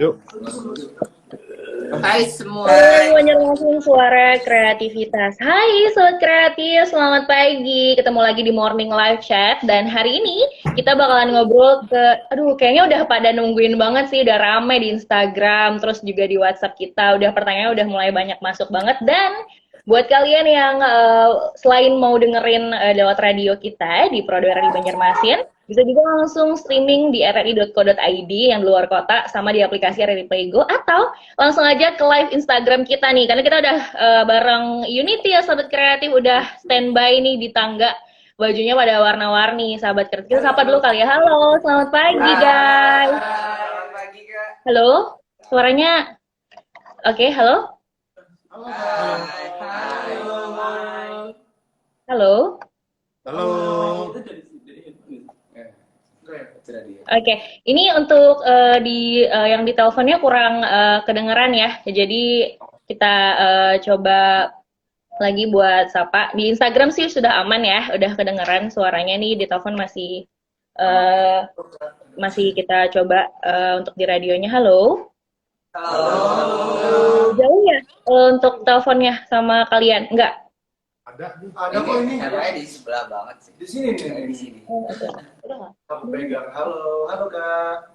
Yuk. Hai semua. Hai, Banjarmasin Suara Kreativitas. Hai Sobat Kreatif, selamat pagi. Ketemu lagi di Morning Live Chat. Dan hari ini kita bakalan ngobrol kayaknya udah pada nungguin banget sih. Udah rame di Instagram, terus juga di WhatsApp kita. Pertanyaannya udah mulai banyak masuk banget. Dan buat kalian yang selain mau dengerin lewat radio kita di Pro RRI Banjarmasin, bisa juga langsung streaming di rri.co.id yang di luar kota, sama di aplikasi RRI Playgo, atau langsung aja ke live Instagram kita nih, karena kita udah bareng Unity ya Sahabat Kreatif, udah standby nih di tangga, bajunya pada warna-warni. Sahabat Kreatif, kita sapa dulu kali ya. Halo, selamat pagi guys. Selamat pagi Kak. Halo, suaranya oke, halo. Halo. Halo. Oke, ini untuk yang di teleponnya kurang kedengeran ya. Jadi kita coba lagi buat sapa. Di Instagram sih sudah aman ya, udah kedengeran suaranya nih. Di telepon masih kita coba untuk di radionya. Halo. Halo. Jauh ya untuk teleponnya sama kalian? Enggak? Ada kok ini. Namanya di sebelah banget sih. Di sini nih. Di sini. Aku pegang. Halo Kak.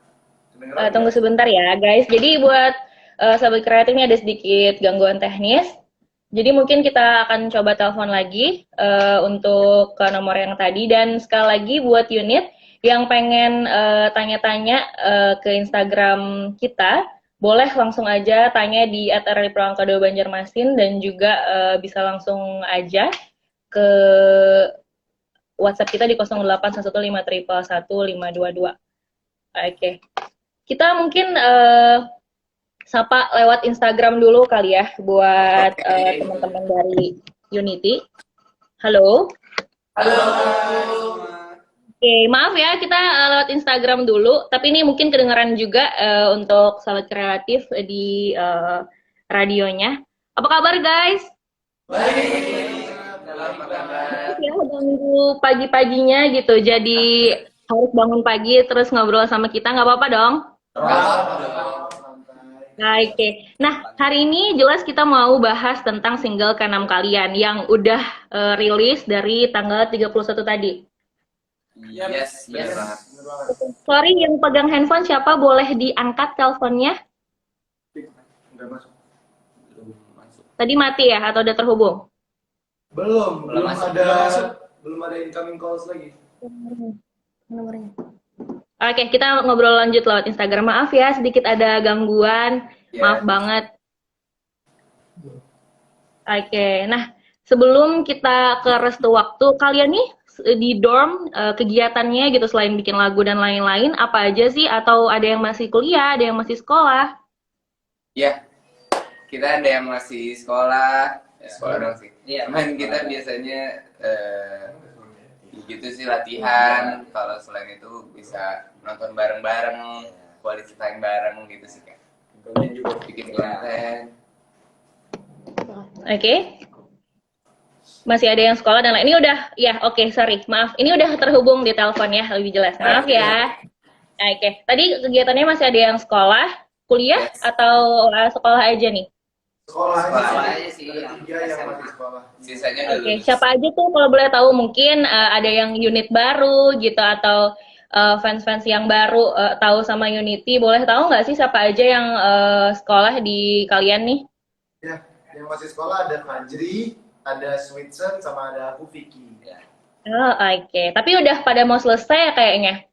Tunggu sebentar ya guys. Jadi buat Sahabat Kreatif ini ada sedikit gangguan teknis. Jadi mungkin kita akan coba telepon lagi untuk ke nomor yang tadi. Dan sekali lagi buat unit yang pengen tanya-tanya ke Instagram kita, boleh langsung aja tanya di @rri_pro_angka_2 Banjarmasin, dan juga bisa langsung aja ke WhatsApp kita di 0811511522. Oke. Kita mungkin sapa lewat Instagram dulu kali ya buat teman-teman dari Unity. Halo. Halo. Oke, maaf ya kita lewat Instagram dulu, tapi ini mungkin kedengaran juga untuk Sahabat Kreatif di radionya. Apa kabar guys? Baik. Apa kabar? Ya, ganggu pagi-paginya gitu, jadi harus bangun pagi terus ngobrol sama kita, nggak apa-apa dong? Nah, oke. Nah, hari ini jelas kita mau bahas tentang single ke-6 kalian yang udah rilis dari tanggal 31 tadi. Yes, benar banget. Sorry, yang pegang handphone siapa? Boleh diangkat teleponnya? Enggak masuk. Belum masuk. Tadi mati ya atau udah terhubung? Belum masuk. belum ada incoming calls lagi. Nomornya. Oke, kita ngobrol lanjut lewat Instagram. Maaf ya, sedikit ada gangguan. Maaf banget. Oke, nah sebelum kita ke restu waktu, kalian nih di dorm kegiatannya gitu selain bikin lagu dan lain-lain, apa aja sih? Atau ada yang masih kuliah, ada yang masih sekolah? Ya, kita ada yang masih sekolah. Sekolah dong sih. Iya. Cuman kita biasanya gitu sih latihan. Kalau selain itu bisa nonton bareng-bareng, quality time bareng gitu sih kan. Kemudian juga bikin konten. Oke. Masih ada yang sekolah dan lain. Ini udah, ya oke, sorry, maaf. Ini udah terhubung di telepon ya, lebih jelas. Maaf ya. Oke, tadi kegiatannya masih ada yang sekolah, kuliah, atau sekolah aja nih? Sekolah aja sih. Ada 3 yang masih sekolah. Sisanya udah Oke, lulus. siapa aja tuh kalau boleh tahu? Mungkin ada yang unit baru gitu, atau fans-fans yang baru tahu sama Unity. Boleh tahu nggak sih siapa aja yang sekolah di kalian nih? Ya, yang masih sekolah ada Fajri, ada Sweetsen, sama ada aku Vicky. Oh, oke. Tapi udah pada mau selesai ya kayaknya?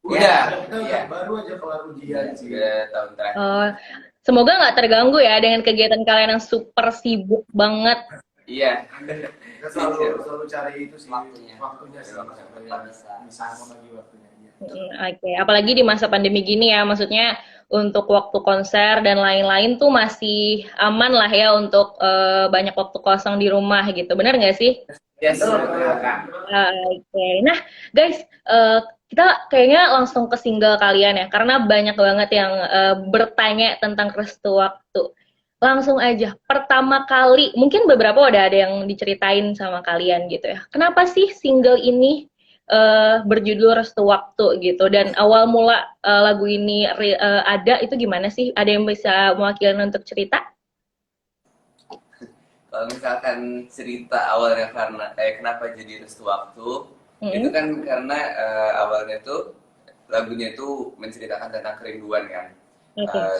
Udah. Kita udah baru aja kelar ujian sih. Udah tahun terakhir. Semoga nggak terganggu ya dengan kegiatan kalian yang super sibuk banget. Iya. Kita selalu cari itu sih waktunya sih, supaya bisa membagi waktunya. Oke, apalagi di masa pandemi gini ya, maksudnya untuk waktu konser dan lain-lain tuh masih aman lah ya untuk banyak waktu kosong di rumah gitu, benar nggak sih? Yes. Oke, nah guys, kita kayaknya langsung ke single kalian ya, karena banyak banget yang bertanya tentang restu waktu. Langsung aja, pertama kali, mungkin beberapa udah ada yang diceritain sama kalian gitu ya. Kenapa sih single ini berjudul Restu Waktu gitu. Dan awal mula lagu ini ada itu gimana sih? Ada yang bisa mewakili untuk cerita? Kalau misalkan cerita awalnya karena kenapa jadi Restu Waktu, itu kan karena awalnya tuh lagunya itu menceritakan tentang kerinduan kan.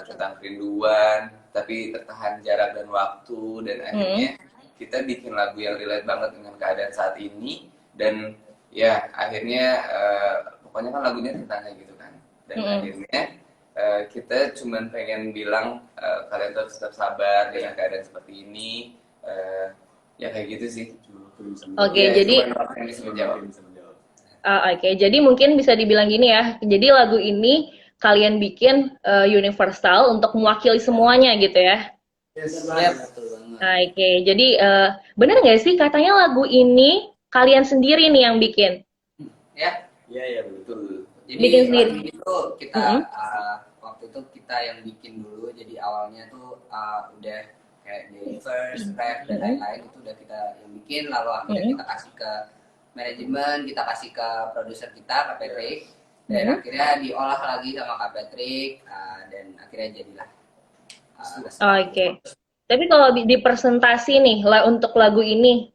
Tentang kerinduan, tapi tertahan jarak dan waktu, dan akhirnya kita bikin lagu yang relate banget dengan keadaan saat ini, dan ya akhirnya pokoknya kan lagunya tentang kayak gitu kan, dan akhirnya kita cuman pengen bilang kalian tuh harus tetap sabar dengan keadaan seperti ini, ya kayak gitu sih. Oke, Ya, jadi Oke, jadi mungkin bisa dibilang gini ya, jadi lagu ini kalian bikin universal untuk mewakili semuanya gitu ya. Yes. betul banget. Oke, jadi benar nggak sih katanya lagu ini kalian sendiri nih yang bikin? Ya, Iya betul. Jadi Bikin sendiri. lagu itu kita waktu itu kita yang bikin dulu. Jadi awalnya tuh udah kayak dari first rap dan lain-lain itu udah kita yang bikin. Lalu akhirnya kita kasih ke manajemen, kita kasih ke produser kita, Kak Patrick, dan akhirnya diolah lagi sama Kak Patrick, dan akhirnya jadilah. Oke. Tapi kalau di presentasi nih untuk lagu ini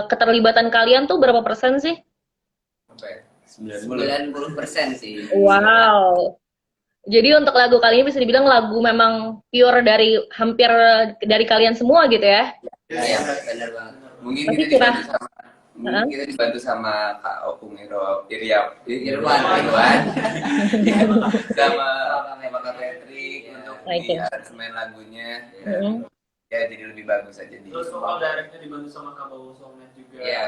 keterlibatan kalian tuh berapa persen sih? Sampai 90% sih. Wow. Jadi untuk lagu kali ini bisa dibilang lagu memang pure dari hampir dari kalian semua gitu ya? Iya, benar banget. Mungkin Tapi kita dibantu sama Kak Opung Irwan. sama Kak Patrick untuk aransemen lagunya. Ya jadi lebih bagus aja di. Terus vokal directnya dibantu sama Kak Bawo Somet juga. Iya.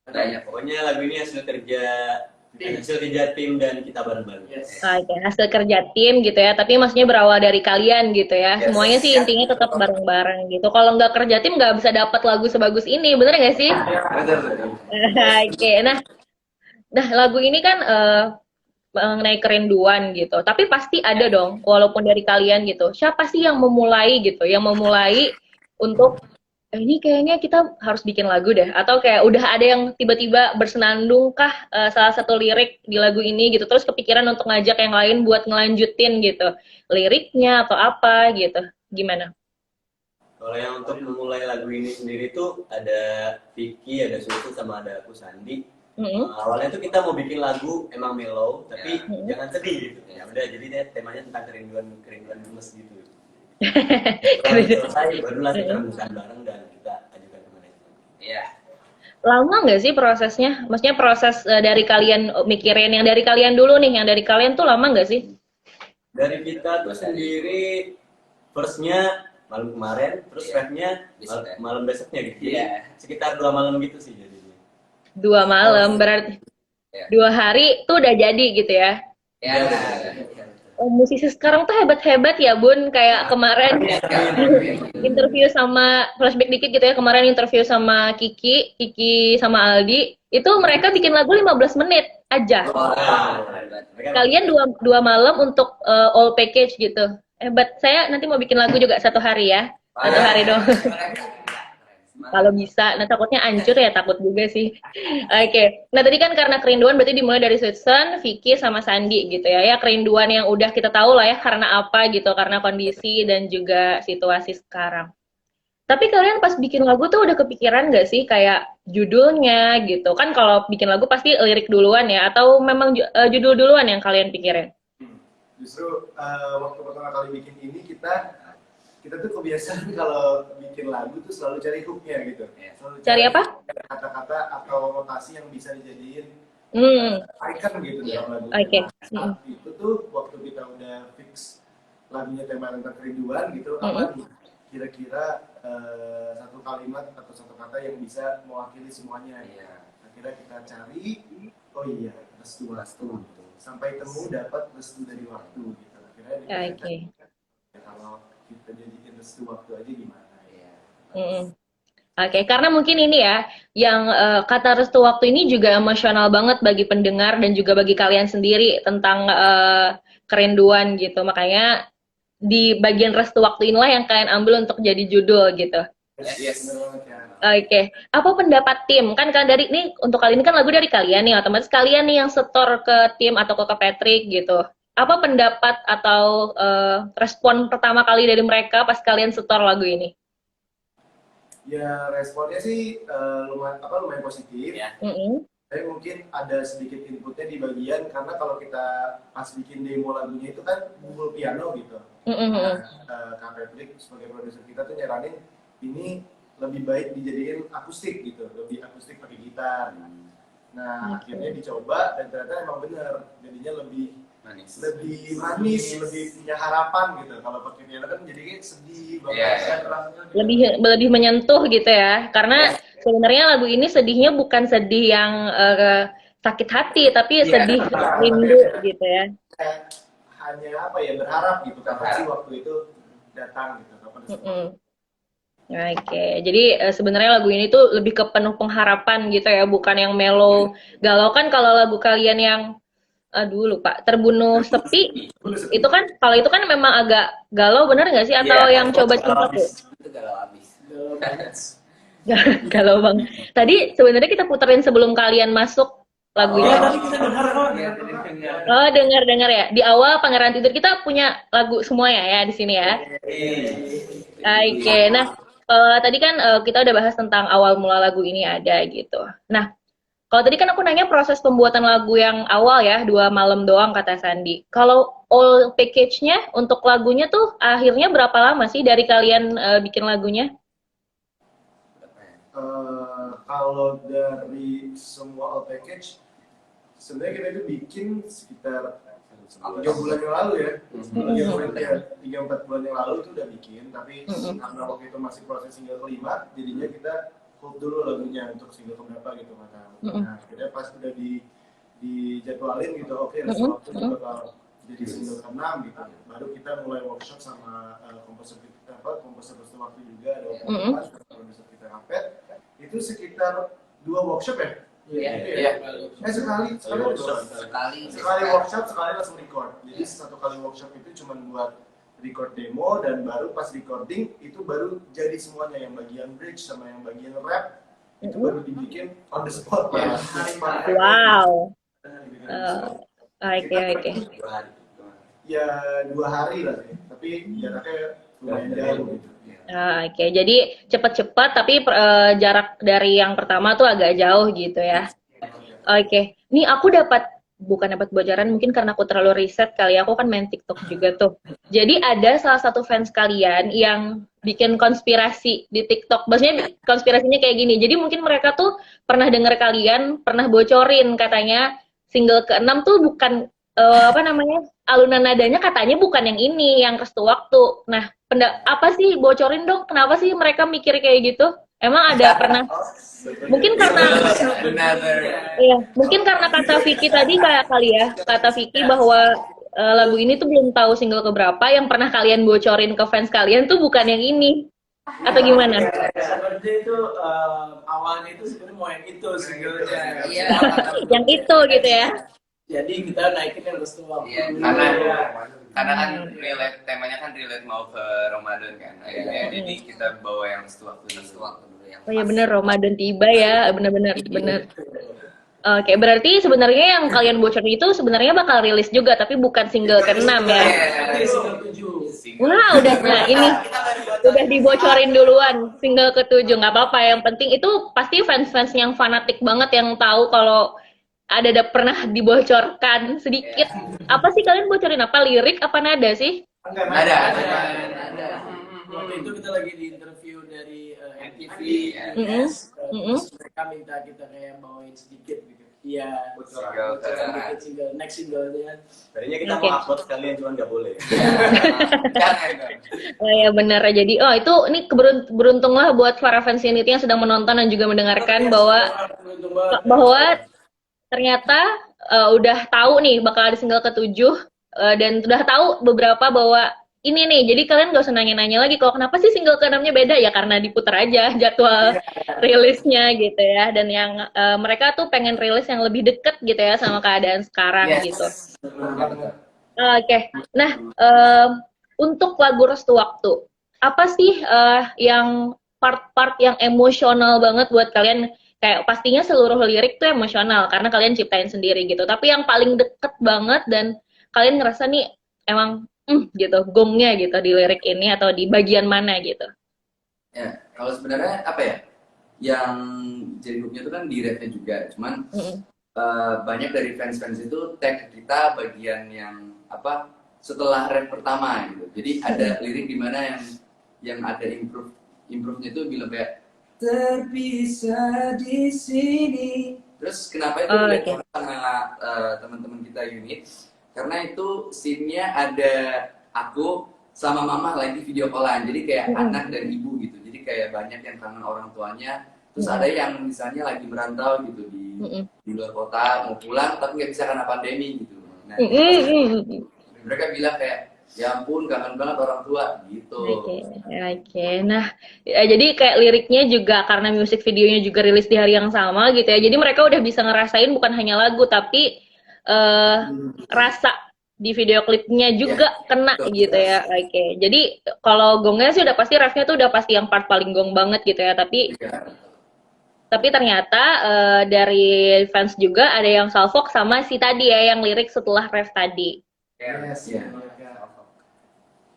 Banyak. Pokoknya lagu ini hasil kerja tim dan kita bareng-bareng. Yes. Oke, hasil kerja tim gitu ya. Tapi maksudnya berawal dari kalian gitu ya. Semuanya sih intinya tetap bareng-bareng gitu. Kalau nggak kerja tim nggak bisa dapat lagu sebagus ini, bener nggak sih? Betul. Oke, nah lagu ini kan mengenai kerinduan gitu. Tapi pasti ada dong, walaupun dari kalian gitu. Siapa sih yang memulai gitu? Yang memulai untuk ini kayaknya kita harus bikin lagu deh. Atau kayak udah ada yang tiba-tiba bersenandung kah salah satu lirik di lagu ini gitu. Terus kepikiran untuk ngajak yang lain buat ngelanjutin gitu. Liriknya atau apa gitu. Gimana? Kalau yang untuk memulai lagu ini sendiri tuh ada Vicky, ada Susu, sama ada aku Sandi. Awalnya tuh kita mau bikin lagu emang mellow, tapi jangan sedih gitu. Ya udah, jadi deh temanya tentang kerinduan gemes gitu. Selesai, barulah kita rembukan bareng dan kita ajukan ke manajemen. Iya. Lama nggak sih prosesnya? Maksudnya proses dari kalian mikirin yang dari kalian dulu nih, yang dari kalian tuh lama nggak sih? Dari kita tuh sendiri first-nya malam kemarin, terus rapnya malam besoknya gitu. Jadi sekitar 2 malam gitu sih jadinya. 2 malam, berarti 2 hari tuh udah jadi gitu ya? Ya. Musisi sekarang tuh hebat-hebat ya Bun, kayak kemarin interview sama flashback dikit gitu ya, kemarin interview sama Kiki sama Aldi, itu mereka bikin lagu 15 menit aja. Kalian 2 malam untuk all package gitu. Hebat, saya nanti mau bikin lagu juga 1 hari ya, 1 hari dong. Kalau bisa, nah takutnya hancur ya, takut juga sih. Oke. Nah tadi kan karena kerinduan berarti dimulai dari Sweetson, Vicky sama Sandi gitu ya. Ya kerinduan yang udah kita tahu lah ya karena apa gitu, karena kondisi dan juga situasi sekarang. Tapi kalian pas bikin lagu tuh udah kepikiran gak sih kayak judulnya gitu? Kan kalau bikin lagu pasti lirik duluan ya, atau memang judul duluan yang kalian pikirin? Justru waktu pertama kali bikin ini kita tuh kebiasaan kalau bikin lagu tuh selalu cari hooknya gitu. Selalu cari apa? Kata-kata atau notasi yang bisa dijadiin icon gitu dalam lagu. Oke. Saat itu tuh waktu kita udah fix lagunya tema tentang kerinduan gitu, apa nih kira-kira satu kalimat atau satu kata yang bisa mewakili semuanya. Akhirnya kita cari, oh iya, restu gitu. Sampai temu dapat restu dari waktu gitu. Akhirnya kalau kita jadiin restu waktu aja gimana ya. Oke, karena mungkin ini ya, yang kata restu waktu ini juga emosional banget bagi pendengar dan juga bagi kalian sendiri tentang kerinduan gitu. Makanya di bagian restu waktu inilah yang kalian ambil untuk jadi judul gitu. Yes. Bener banget ya. Oke, apa pendapat tim? Kan dari ini untuk kali ini kan lagu dari kalian nih, otomatis kalian nih yang setor ke tim atau ke Patrick gitu. Apa pendapat atau respon pertama kali dari mereka pas kalian setor lagu ini? Ya responnya sih lumayan positif. Ya. Tapi mungkin ada sedikit inputnya di bagian karena kalau kita pas bikin demo lagunya itu kan full piano gitu. Nah, Kak Patrick sebagai produser kita tuh nyaranin ini lebih baik dijadiin akustik gitu, lebih akustik pakai gitar. Nah akhirnya dicoba dan ternyata emang bener, jadinya lebih Manis. lebih punya harapan gitu. Kalau pakai piano kan jadinya sedih banget. Iya. Lebih menyentuh gitu ya, karena sebenarnya lagu ini sedihnya bukan sedih yang sakit hati, tapi sedih rindu gitu ya. Hanya apa ya, berharap gitu kapan sih waktu itu datang gitu, kapan Oke, jadi sebenarnya lagu ini tuh lebih ke penuh pengharapan gitu ya, bukan yang mellow galau. Kan kalau lagu kalian yang aduh lupa, Terbunuh Sepi, itu kan kalau itu kan memang agak galau, bener nggak sih? Atau yang Coba Cinta tuh? Itu galau abis. Galau banget. Tadi sebenarnya kita puterin sebelum kalian masuk lagunya. tadi kita dengar kok. Oh, dengar ya. Di awal Pangeran Tidur kita punya lagu semua ya di sini ya. Oke, nah tadi kan kita udah bahas tentang awal mula lagu ini ada gitu. Nah, kalau tadi kan aku nanya proses pembuatan lagu yang awal ya, 2 malam doang kata Sandi. Kalau all package-nya untuk lagunya tuh akhirnya berapa lama sih dari kalian bikin lagunya? Kalau dari semua all package, sebenarnya kita itu bikin sekitar 3 bulan yang lalu ya. 3-4 bulan yang lalu itu udah bikin, tapi karena waktu itu masih proses single kelima, jadinya kita hold dulu lagunya untuk single keberapa gitu kata. Nah, akhirnya pas udah dijadwalin gitu, oke, waktu itu bakal jadi single ke-6 gitu. Baru kita mulai workshop sama komposer waktu juga ada produser kita Kapet. Itu sekitar 2 workshop ya? Iya. Sekali workshop, sekali langsung record. Jadi satu kali workshop itu cuma buat record demo dan baru pas recording itu baru jadi semuanya, yang bagian bridge sama yang bagian rap itu baru dibikin on the spot. Wow. Oke. Ya 2 hari lah sih, tapi jaraknya lumayan jauh gitu. Oke, jadi cepat-cepat tapi jarak dari yang pertama tuh agak jauh gitu ya. Oke, nih aku bukan dapat bocoran, mungkin karena aku terlalu riset kali ya, aku kan main TikTok juga tuh. Jadi ada salah satu fans kalian yang bikin konspirasi di TikTok. Maksudnya konspirasinya kayak gini. Jadi mungkin mereka tuh pernah denger kalian, pernah bocorin katanya single ke-6 tuh bukan alunan nadanya katanya bukan yang ini, yang Restu Waktu. Nah, apa sih, bocorin dong, kenapa sih mereka mikir kayak gitu? Emang ada pernah? Mungkin karena mungkin karena kata Vicky tadi kata Vicky bahwa lagu ini tuh belum tahu single keberapa, yang pernah kalian bocorin ke fans kalian tuh bukan yang ini. Atau gimana? Seperti itu awalnya itu sebenarnya mau yang itu singlenya. Iya. Yang itu gitu ya. Jadi kita naikin yang Restu Waktu. Iya, karena kan temanya kan relate mau ke Ramadan kan. Akhirnya jadi kita bawa yang Restu Waktu dulu yang Oh ya bener, Ramadan tiba ya, bener. Oke, berarti sebenarnya yang kalian bocorin itu sebenarnya bakal rilis juga, tapi bukan single ke-6 ya. Wah, ini udah dibocorin duluan, single ke-7, nggak apa-apa. Yang penting itu pasti fans-fans yang fanatik banget yang tahu kalau ada pernah dibocorkan sedikit. Apa sih kalian bocorin apa? Lirik apa nada sih? Ada. Waktu itu kita lagi di interview dari MTV, terus mereka minta kita kayak bawain sedikit gitu. Iya, sedikit single, next singlenya. Tadinya kita mau upload sekalian, cuman nggak boleh. Oh ya benar. Jadi ini beruntung lah buat para fans Unity yang sedang menonton dan juga mendengarkan bahwa ternyata udah tahu nih bakal ada single ke-7 dan udah tahu beberapa bahwa ini nih, jadi kalian gak usah nanya-nanya lagi kalau kenapa sih single ke-6-nya beda, ya karena diputar aja jadwal rilisnya gitu ya, dan yang mereka tuh pengen rilis yang lebih deket gitu ya sama keadaan sekarang gitu. Oke. Nah, untuk lagu Restu Waktu, apa sih yang part-part yang emosional banget buat kalian? Kayak pastinya seluruh lirik tuh emosional karena kalian ciptain sendiri gitu. Tapi yang paling deket banget dan kalian ngerasa nih emang gitu gongnya gitu di lirik ini atau di bagian mana gitu. Ya, kalau sebenarnya apa ya? Yang jadi hooknya itu kan di refnya juga, cuman banyak dari fans-fans itu tag kita bagian yang apa setelah ref pertama gitu. Jadi ada lirik di mana yang ada improve-nya itu bilang kayak terpisah di sini. Terus kenapa itu dilakukan sama teman-teman kita unit? Karena itu scene-nya ada aku sama mama lagi video callan. Jadi kayak anak dan ibu gitu. Jadi kayak banyak yang kangen orang tuanya. Terus ada yang misalnya lagi merantau gitu di luar kota mau pulang tapi nggak bisa karena pandemi gitu. Nah, mereka bilang kayak ya ampun kangen banget orang tua gitu. Oke. Nah, jadi kayak liriknya juga karena musik videonya juga rilis di hari yang sama gitu ya. Jadi mereka udah bisa ngerasain bukan hanya lagu tapi rasa di video klipnya juga kena gitu ya. Oke. Jadi kalau gongnya sih udah pasti refnya tuh udah pasti yang part paling gong banget gitu ya. Tapi ternyata dari fans juga ada yang salfok sama si tadi ya yang lirik setelah ref tadi.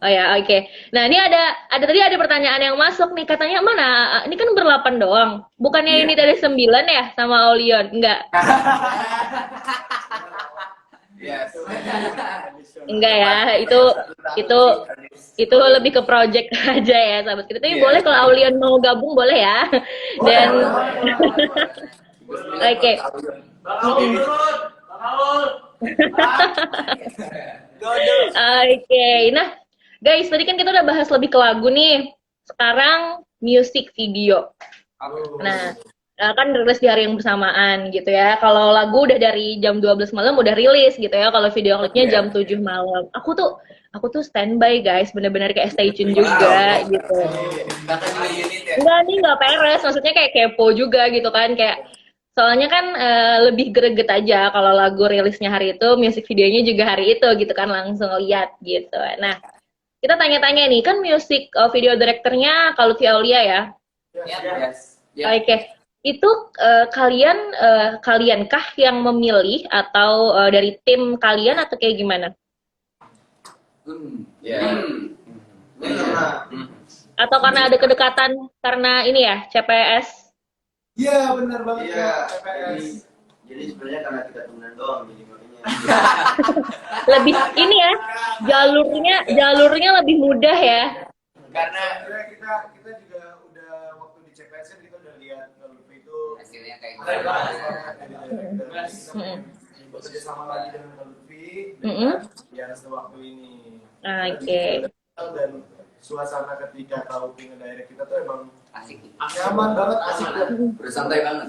Oh ya, oke. Nah, ini tadi ada pertanyaan yang masuk nih. Katanya mana? Ini kan berlapan doang. Bukannya ini dari 9 ya sama Aulion? Enggak. Enggak ya. Itu lebih ke project aja ya, sahabat kita. Tapi boleh kalau Aulion mau gabung boleh ya. Dan oke. Oke. Nah, guys, tadi kan kita udah bahas lebih ke lagu nih. Sekarang music video. Nah, kan rilis di hari yang bersamaan gitu ya. Kalau lagu udah dari jam 12 malam udah rilis gitu ya. Kalau video klipnya jam 7 malam. Aku tuh standby guys, bener-bener kayak stay tune juga gitu. Enggak nih, nggak peres. Maksudnya kayak kepo juga gitu kan. Kayak soalnya kan lebih greget aja kalau lagu rilisnya hari itu, music videonya juga hari itu gitu kan, langsung lihat gitu. Nah, kita tanya-tanya nih, kan music video directornya kalau Aulia ya? Oke. Itu kaliankah yang memilih atau dari tim kalian atau kayak gimana? Atau karena ada kedekatan karena ini ya CPS? Iya benar banget ya CPS. Jadi sebenarnya karena kita temenan doang jadi makanya lebih ini ya jalurnya lebih mudah ya. Karena kita juga udah waktu di CPS kan kita udah lihat kalau itu hasilnya kayak bekerja sama lagi dengan Lutfi ya sewaktu ini. Oke. Dan suasana ketika tahu nge-direct kita tuh emang asik, nyaman banget, asik banget, bersantai banget.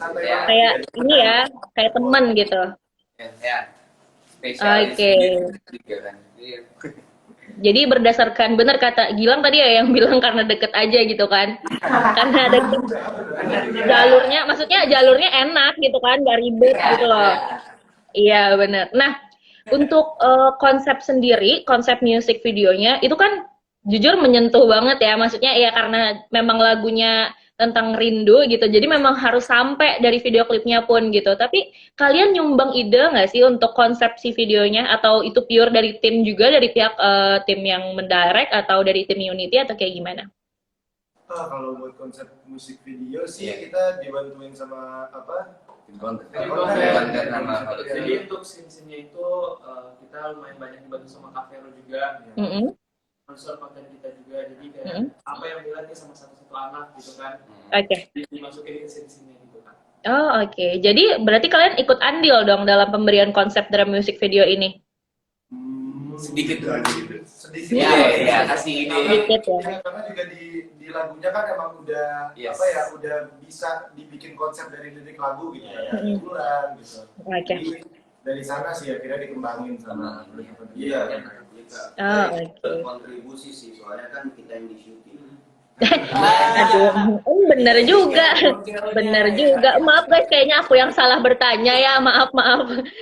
Kayak ini ya, kayak teman gitu. Ya. Spesialis. Oke. Jadi berdasarkan benar kata Gilang tadi ya yang bilang karena deket aja gitu kan. Karena deket jalurnya, maksudnya jalurnya enak gitu kan, gak ribet gitu loh. Iya benar. Nah, untuk konsep sendiri, konsep music videonya itu kan jujur menyentuh banget ya. Maksudnya ya karena memang lagunya tentang rindu gitu. Jadi memang harus sampai dari video klipnya pun gitu. Tapi kalian nyumbang ide nggak sih untuk konsepsi videonya? Atau itu pure dari tim juga, dari pihak tim yang mendirect atau dari tim Unity atau kayak gimana? Kalau buat konsep musik video sih kita dibantuin sama apa? Konten nama. Jadi untuk scene-nya itu kita lumayan banyak dibantu sama Kak Vero juga. Sponsor konten kita juga, jadi kayak apa yang dilihat sama satu-satu anak gitu kan. Oke. Dimasukin ke scene-nya gitu kan. Oh oke. Jadi berarti kalian ikut andil dong dalam pemberian konsep dalam music video ini? Sedikit aja gitu. Sedikit. Ya, kasih ide. Sedikit ya. Karena juga di lagunya kan emang udah apa ya, udah bisa dibikin konsep dari lirik lagu gitu ya. Bulan gitu. Oke. Dari sana sih akhirnya dikembangin sama kontribusi sih, soalnya kan kita yang di syuting. Aduh, bener juga. Maaf guys, kayaknya aku yang salah bertanya ya. Maaf.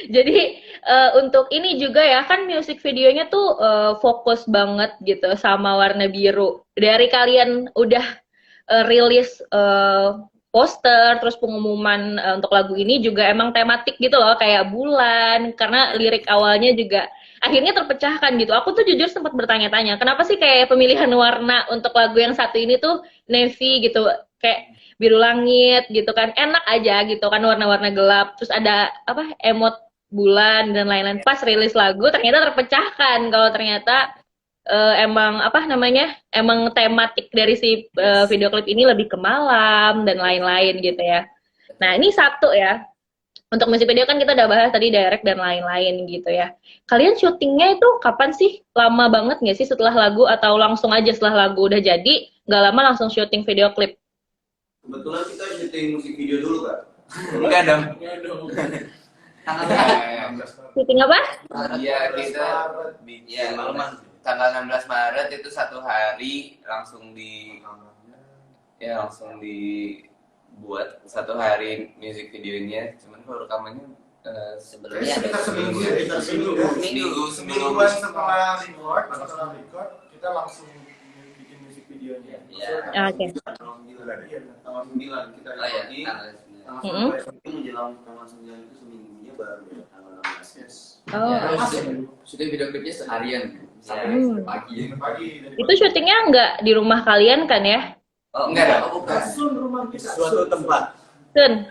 Jadi untuk ini juga ya, kan music videonya tuh fokus banget gitu sama warna biru. Dari kalian udah rilis poster, terus pengumuman untuk lagu ini juga emang tematik gitu loh, kayak bulan, karena lirik awalnya juga akhirnya terpecahkan gitu. Aku tuh jujur sempat bertanya-tanya, kenapa sih kayak pemilihan warna untuk lagu yang satu ini tuh navy gitu, kayak biru langit gitu kan, enak aja gitu kan, warna-warna gelap, terus ada apa emot bulan dan lain-lain. Pas rilis lagu ternyata terpecahkan kalau ternyata emang apa namanya, emang tematik dari si video klip ini lebih ke malam dan lain-lain gitu ya. Nah ini satu ya, untuk musik video kan kita udah bahas tadi direct dan lain-lain gitu ya. Kalian syutingnya itu kapan sih? Lama banget nggak sih setelah lagu, atau langsung aja setelah lagu udah jadi nggak lama langsung syuting video klip? Kebetulan kita syuting musik video dulu, Kak. Enggak dong. Syuting apa? Iya, kita bikin tanggal 16 Maret itu 1 hari langsung langsung dibuat 1 hari music videonya. Cuman kalau rekamannya Sebelumnya Sekitar seminggu semingguan setelah record kita langsung bikin musik videonya. Oke. Tanggal 9 kita Oh ya, recording. tanggal 9. Tanggal 9 menjelang tanggal 9 itu seminggunya baru ya tanggal 16. Yes. Oh. Syuting video klipnya seharian sampai pagi. Itu syutingnya nggak di rumah kalian kan ya? Oh, Enggak dong. bukan. Sun rumah kita. Suatu tempat.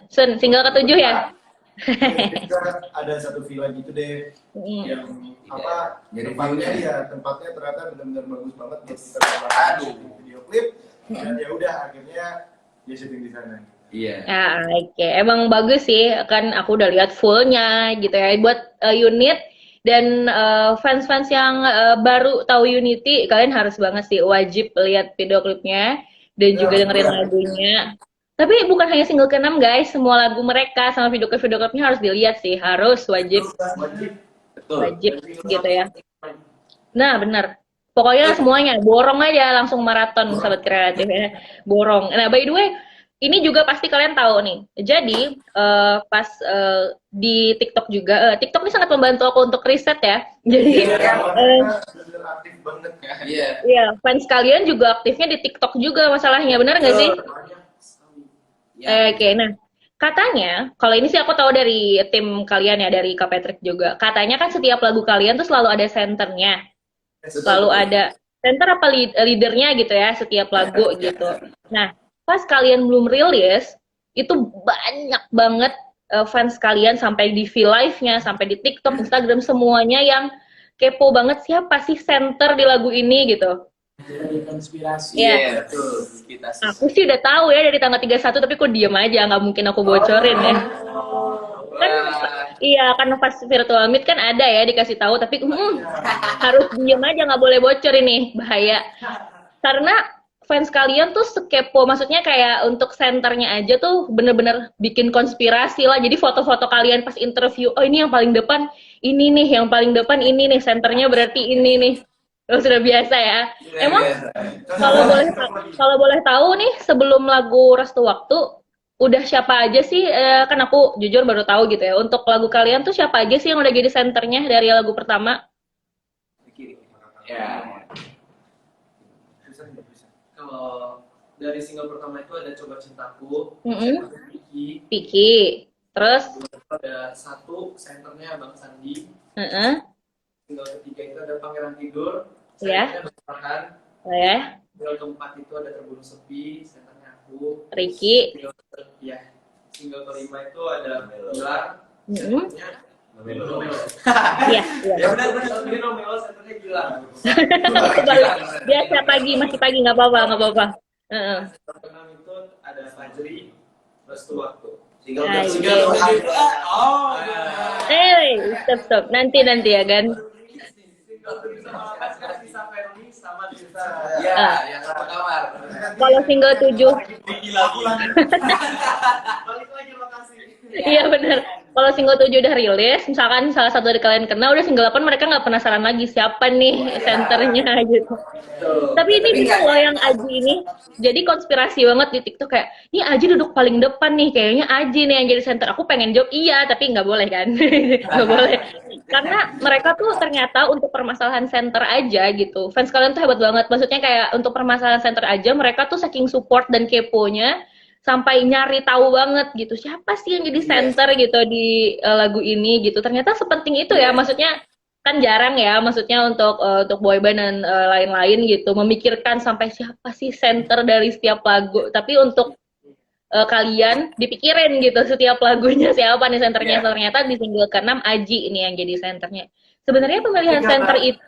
Sun, single ke-7 ya? Kita ada satu villa gitu deh yang apa Jadi tempatnya view-nya. ya tempatnya ternyata benar-benar bagus banget buat kita buat video klip dan ya udah akhirnya dia syuting di sana. Iya. Ah, oke. Emang bagus sih, kan aku udah lihat fullnya gitu ya. Buat unit dan fans-fans yang baru tahu Unity, kalian harus banget sih wajib lihat video klipnya dan juga dengerin lagunya. Tapi bukan hanya single ke-6 guys, semua lagu mereka sama video klipnya harus dilihat sih, harus wajib gitu ya. Nah benar, pokoknya semuanya borong aja langsung maraton sahabat kreatif ya, borong. Nah by the way, ini juga pasti kalian tahu nih. Jadi pas di TikTok juga, TikTok ini sangat membantu aku untuk riset ya. Jadi Aktif banget. Iya. ya fans kalian juga aktifnya di TikTok juga masalahnya, benar nggak sih? Oke, nah katanya, kalau ini sih aku tahu dari tim kalian ya, dari Kak Patrick juga. Katanya kan setiap lagu kalian tuh selalu ada senternya, selalu ada center apa leadernya gitu ya, setiap lagu gitu. Nah, pas kalian belum rilis, itu banyak banget fans kalian sampai di V-Live-nya, sampai di TikTok, Instagram, semuanya yang kepo banget siapa sih center di lagu ini gitu. Jadi konspirasi. Iya. Betul. Kita Aku sih udah tahu ya dari tanggal 31, tapi kok diem aja, nggak mungkin aku bocorin ya. Kan iya, kan pas virtual meet kan ada ya dikasih tahu, tapi harus diem aja, nggak boleh bocor ini, bahaya. Karena fans kalian tuh sekepo, maksudnya kayak untuk senternya aja tuh bener-bener bikin konspirasi lah. Jadi foto-foto kalian pas interview, oh ini yang paling depan ini nih, yang paling depan ini nih, senternya berarti ini nih. Oh, sudah biasa ya. Emang kalau boleh tahu nih, sebelum lagu Restu Waktu udah siapa aja sih? Kan aku jujur baru tahu gitu ya. Untuk lagu kalian tuh siapa aja sih yang udah jadi senternya dari lagu pertama? Ya. Kalau dari single pertama itu ada Coba Cintaku, Vicky, Vicky. Terus? ada satu senternya Bang Sandi. Single ketiga itu ada Pangeran Tidur, Ya. senternya Bang Farhan. Ya. Single keempat itu ada Terbunuh Sepi, senternya aku. Ricky. Single kelima itu ada Gilang, Mm-mm. senternya Romelo. Iya. Ya benar-benar ini Romelo, senternya Gilang. Biasa masih pagi nggak apa-apa. Single keenam itu ada Fajri, Restu Waktu. Single Ayo. single Stop. Nanti ya kan. Ya, yang satu kamar. Kalau single 7. Balik lagi lokasi. Iya benar. kalau single 7 udah rilis, misalkan salah satu dari kalian kena, udah single 8 mereka nggak penasaran lagi siapa nih senternya gitu. Tapi ini bisa loh yang Aji ini. Jadi konspirasi banget di TikTok kayak, ini Aji duduk paling depan nih, kayaknya Aji nih yang jadi center. Aku pengen jawab iya, tapi nggak boleh kan? Nggak boleh. Karena mereka tuh ternyata untuk permasalahan center aja gitu. Fans kalian tuh hebat banget. Maksudnya kayak untuk permasalahan center aja, mereka tuh saking support dan keponya, sampai nyari tahu banget gitu siapa sih yang jadi center gitu di lagu ini gitu. Ternyata sepenting itu ya, maksudnya kan jarang ya, maksudnya untuk boyband dan lain-lain gitu memikirkan sampai siapa sih center dari setiap lagu. Tapi untuk kalian dipikirin gitu setiap lagunya siapa nih senternya. Ternyata di single ke-6 Aji ini yang jadi senternya. Sebenarnya pemilihan center itu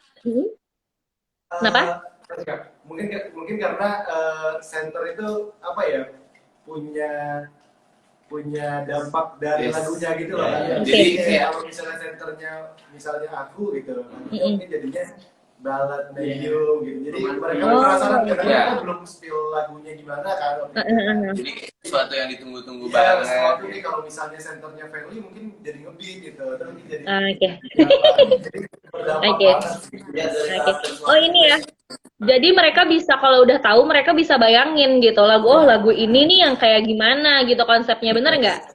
kenapa? Mungkin karena center itu apa ya, punya dampak dari lagunya gitu loh. Jadi kalau misalnya senternya misalnya aku gitu, mungkin jadinya ballad medium gitu. Jadi mereka penasaran karena kita belum spill lagunya gimana kan. Jadi sesuatu yang ditunggu-tunggu Ya, banget. sesuatu nih kalau misalnya senternya Feli mungkin jadi ngebeat gitu. Terus jadi Oke. Oh ini ya. Jadi mereka bisa kalau udah tahu mereka bisa bayangin gitu lagu ini nih yang kayak gimana gitu konsepnya, bener nggak?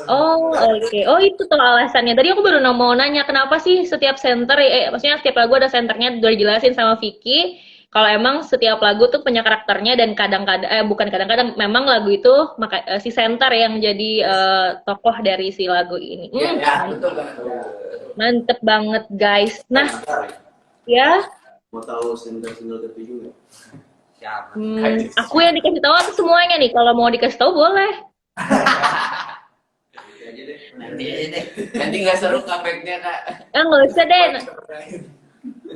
Oh oke. Oh itu tuh alasannya. Tadi aku baru mau nanya kenapa sih setiap center, maksudnya setiap lagu ada senternya, udah dijelasin sama Vicky. Kalau emang setiap lagu tuh punya karakternya dan kadang-kadang, bukan kadang-kadang, memang lagu itu si center yang jadi tokoh dari si lagu ini. Betul banget. Mantep banget guys. Nah, ya. Mau tahu single ke-7 nggak? Siapa? Aku yang dikasih tahu atau semuanya nih? Kalau mau dikasih tahu boleh. Nanti aja deh. Nanti nggak seru comeback-nya Kak. Nggak usah deh.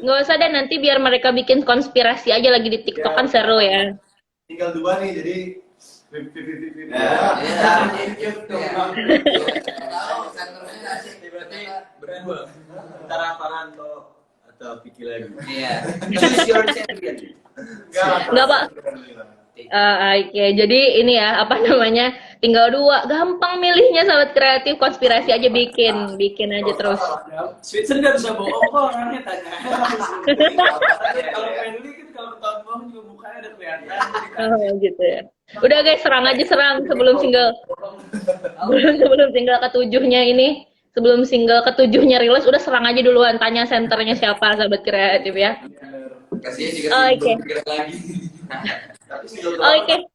Nggak usah deh, nanti biar mereka bikin konspirasi aja lagi di TikTok kan seru ya. tinggal 2 nih, jadi Tahu senternya asik berarti berdua antara Faranto atau Vicky lagi. Iya. Choose your champion. Nggak Pak. Oke, jadi ini ya apa namanya, tinggal 2, gampang milihnya sahabat kreatif, konspirasi aja bikin aja terus. Switzer nggak bisa bohong kok orangnya tanya. Kalau Wendy kan kalau ketahuan bohong juga mukanya udah kelihatan. Oh gitu ya. Udah guys, serang sebelum single ke-7-nya ini. Sebelum single ke-7-nya rilis, udah serang aja duluan, tanya senternya siapa sahabat kreatif ya. Kasihan juga Oke. pikiran lagi. Oke.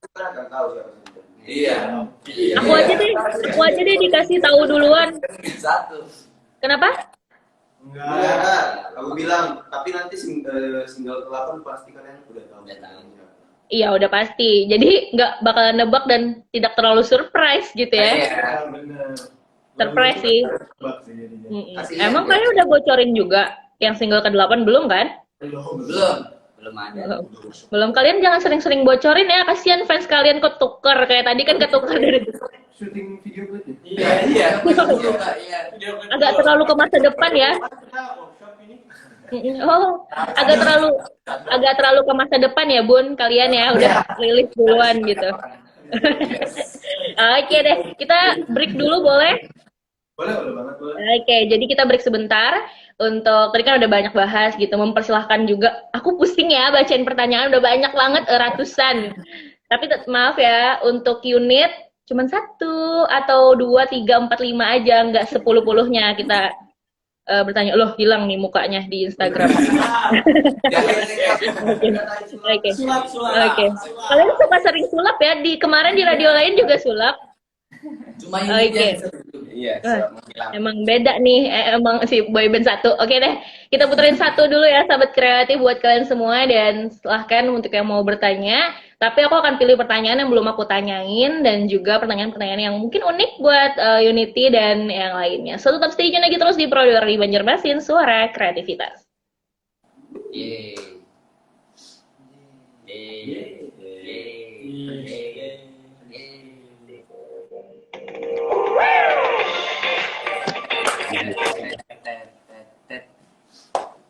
Iya. Aku aja deh dikasih tahu duluan. Satu. Kenapa? Enggak, aku bilang, tapi nanti single ke-8 pasti kalian udah tahu. Iya udah pasti. Jadi nggak bakalan nebak dan tidak terlalu surprise gitu ya. Iya, bener. Surprise sih. Emang Kasihan, kalian udah bocorin juga yang single ke-8 belum kan? Belum ada. Belum. Kalian jangan sering-sering bocorin ya. Kasihan fans kalian ketuker kayak tadi kan ketuker dari Syuting video klip ya? Iya. Iya. agak terlalu ke masa depan ya. Oh, agak terlalu ke masa depan ya, Bun. Kalian ya udah rilis duluan gitu. Oke deh, kita break dulu boleh? Boleh banget, boleh. Oke, jadi kita break sebentar untuk tadi kan udah banyak bahas gitu, mempersilahkan juga. Aku pusing ya bacain pertanyaan udah banyak banget ratusan. Tapi maaf ya untuk unit cuman 1 atau 2, 3, 4, 5 aja, nggak 10-10-nya kita bertanya. Loh, hilang nih mukanya di Instagram. Oke. Kalian suka sering sulap ya? Kemarin di radio lain juga sulap. Cuma ini Iya, Emang beda nih, emang si boyband 1. Oke deh, kita puterin 1 dulu ya sahabat kreatif buat kalian semua, dan silahkan untuk yang mau bertanya. Tapi aku akan pilih pertanyaan yang belum aku tanyain dan juga pertanyaan-pertanyaan yang mungkin unik buat Unity dan yang lainnya. So tetap stay tune lagi terus di Pro di Banjarmasin, suara kreativitas. Yeay.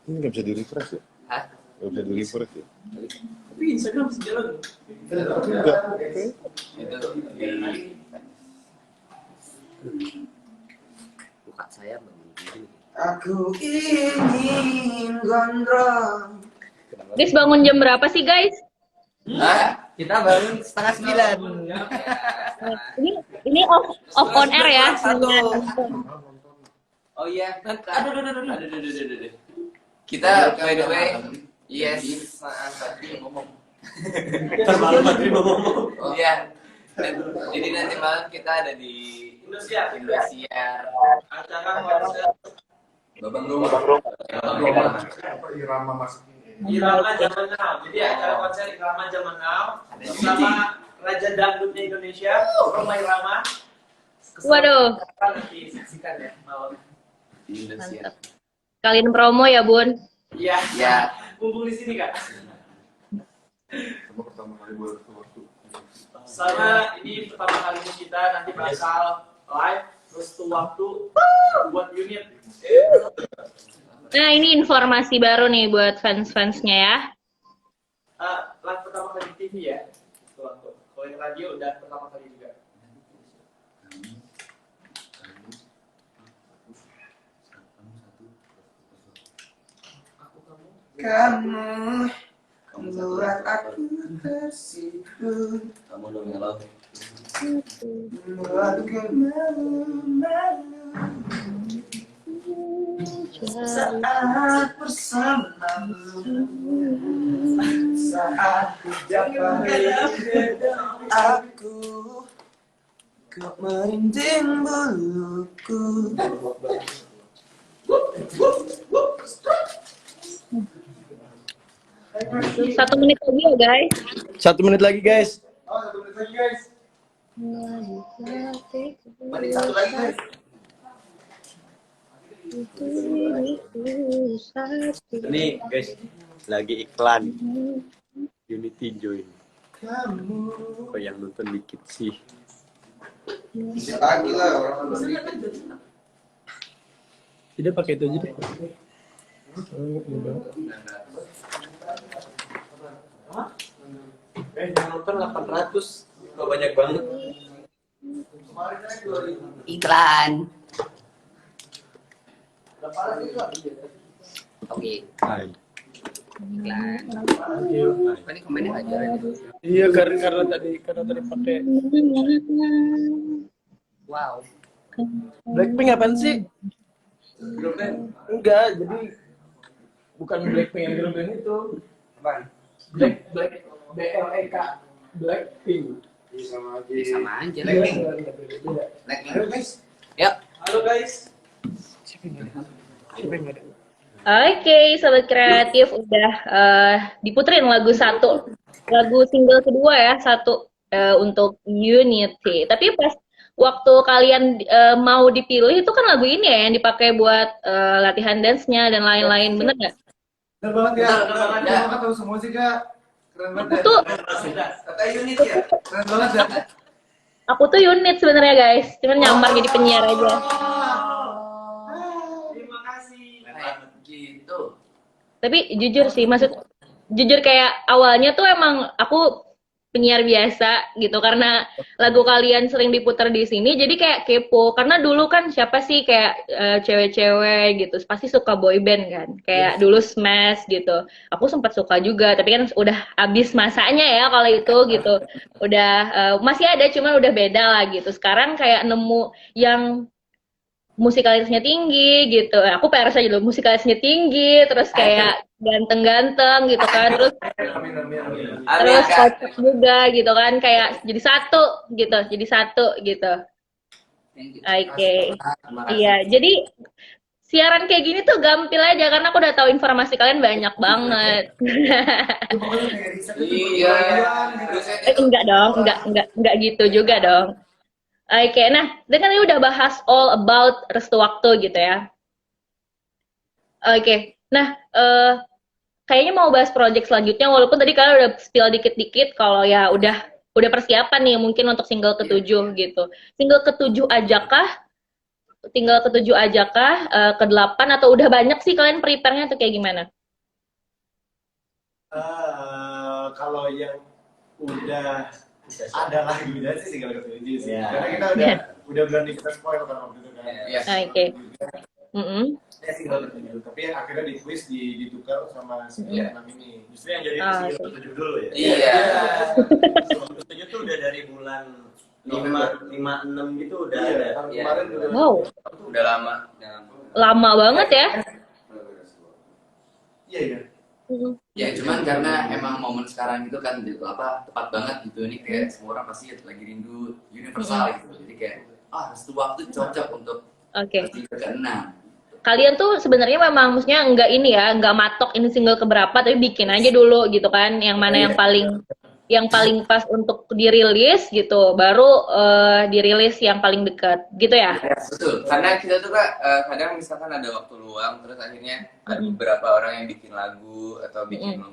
Ini nggak bisa di-refresh ya? Hah? Nggak bisa di-refresh ya? Tapi Instagram masih jalan. Enggak. itu Aku ingin gondrong. Guys, bangun jam berapa sih guys? Hah? Kita bangun 8:30. Ini off on air ya. Oh iya. Aduh. Kita by the way, yes. Terlalu materi ngomong. Iya. Jadi nanti malam kita ada di Indosiar. Acara konser Babang Roma. Irama masuk. Irama Zaman Now. Jadi acara konser Irama Zaman Now bersama Raja Dangdutnya Indonesia, Roma Irama. Waduh. Nanti saksikan ya malam. Indosiar. Kalian promo ya, Bun. Iya. Ya. Mumpung di sini Kak. Pertama kali buat waktu. Sama ini pertama kalinya kita nanti bakal live terus tuh waktu buat unit. Nah, ini informasi baru nih buat fans-fansnya ya. Live pertama kali di TV ya. Tuh waktu. Kalau yang radio udah pertama kali juga. kamu membuat aku tersipu, Kamu dong ya lo. membuatku malu-malu saat bersamamu, saat dapat aku kau merinding buluku. 1 menit lagi ya guys. 1 menit lagi guys. Oh, 1 menit lagi guys. Menit 1 lagi guys. Ini guys lagi iklan Unity join. Kok yang nonton dikit sih? Pagi lah orang Tidak pakai itu aja deh. Yang nonton 800. Kok banyak banget? Iklan. Oke. Hai. Iklan. Ini komennya nggak jalan. Iya karena tadi pakai Wow. Blackpink apaan sih? Enggak, jadi bukan Blackpink yang girl band itu. Apaan? Black BLEK Blackpink. Sama aja. Sama aja. Blackpink. Halo guys. Yuk. Halo guys. Oke, sobat kreatif udah diputerin lagu single kedua ya, untuk Unity. Tapi pas waktu kalian mau dipilih itu kan lagu ini ya yang dipakai buat latihan dance-nya dan lain-lain, bener nggak? Bener banget ya. Bener banget, ya. Kita tahu semua sih Kak. Keren banget. Tuh, Kata unit ya. Keren banget ya. aku tuh unit sebenarnya guys, cuman nyamar jadi penyiar aja. Terima kasih. Gitu. Tapi jujur kayak awalnya tuh emang aku penyiar biasa gitu karena lagu kalian sering diputar di sini jadi kayak kepo karena dulu kan siapa sih kayak cewek-cewek gitu pasti suka boy band kan kayak dulu Smash gitu aku sempat suka juga tapi kan udah habis masanya ya kalau itu gitu udah masih ada cuman udah beda lah gitu sekarang kayak nemu yang musikalisnya tinggi gitu aku PRS aja dulu musikalisnya tinggi terus kayak ganteng-ganteng gitu kan terus kocak juga gitu kan kayak jadi satu gitu oke. Iya jadi siaran kayak gini tuh gampil aja karena aku udah tahu informasi kalian banyak banget. Iya. Enggak dong enggak gitu juga dong. Oke, nah, kan ini udah bahas all about restu waktu gitu ya. Oke, nah, kayaknya mau bahas project selanjutnya, walaupun tadi kalian udah spill dikit-dikit kalau ya udah persiapan nih mungkin untuk single ke-7 gitu. Single ke-7 ajakah? Ke-8 atau udah banyak sih kalian prepare-nya atau kayak gimana? Kalau yang udah ada lagi sih single ke-7 sih. Yeah. Karena kita udah berani kita spoil kan waktu itu kan. Yes. Oke. Single ke-7. Tapi akhirnya di quiz ditukar sama single ke-6 ini. Justru yang jadi single ke-7 dulu ya. Iya. Single ke-7 tuh udah dari bulan 5-6 gitu udah ada. Tahun kemarin udah. Wow, Udah lama. lama banget ya. Iya, iya. Ya cuman karena emang momen sekarang itu kan gitu tepat banget gitu, ini kayak semua orang pasti lagi rindu universal gitu, jadi kayak restu waktu cocok untuk ke-6. Kalian tuh sebenarnya memang maksudnya nggak ini ya, nggak matok ini single keberapa, tapi bikin aja dulu gitu kan, yang mana yang paling pas untuk dirilis gitu, baru dirilis yang paling dekat gitu ya. Betul, karena kita tuh Kak, kadang misalkan ada waktu luang, terus akhirnya ada beberapa orang yang bikin lagu atau bikin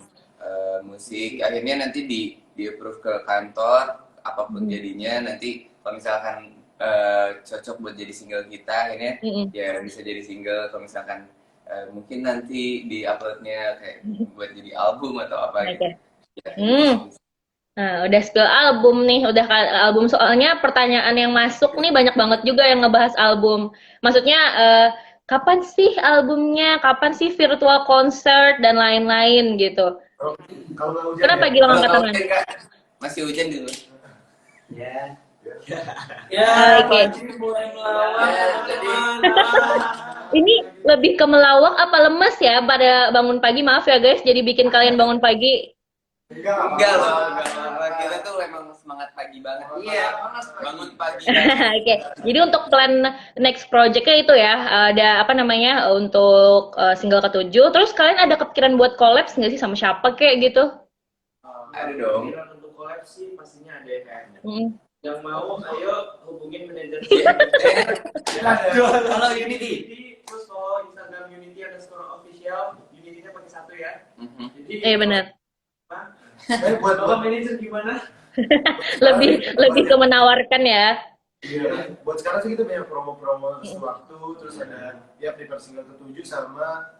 musik, akhirnya nanti di approve ke kantor, apapun jadinya, nanti kalau misalkan cocok buat jadi single kita, akhirnya ya bisa jadi single. Kalau misalkan mungkin nanti di uploadnya kayak buat jadi album atau apa gitu. Ya, Nah, udah spill album nih, udah album, soalnya pertanyaan yang masuk nih banyak banget juga yang ngebahas album. Maksudnya kapan sih albumnya, kapan sih virtual concert dan lain-lain gitu. Kalau nggak hujan, Kenapa Gilang angkat tangan? Masih hujan dulu. Ya. Oke. Mulai melawak. Ini lebih ke melawak apa lemes ya pada bangun pagi? Maaf ya guys, jadi bikin kalian bangun pagi. Enggak loh. Kita tuh emang semangat pagi banget. Iya, bangun pagi. Oke, jadi untuk plan next project-nya itu ya, ada apa namanya untuk single ke-7. Terus kalian ada kepikiran buat collabs nggak sih sama siapa kayak gitu? Ada dong. Untuk collab sih pastinya ada ya kayaknya. Yang mau ayo hubungin manajer. Kalau Unity, Terus follow Instagram Unity_official. Unity-nya pakai 1 ya. Iya benar. buat manajer gimana? lebih ke menawarkan ya. Iya, buat sekarang sih kita banyak promo-promo sewaktu, terus ada ya prepare single ke-7 sama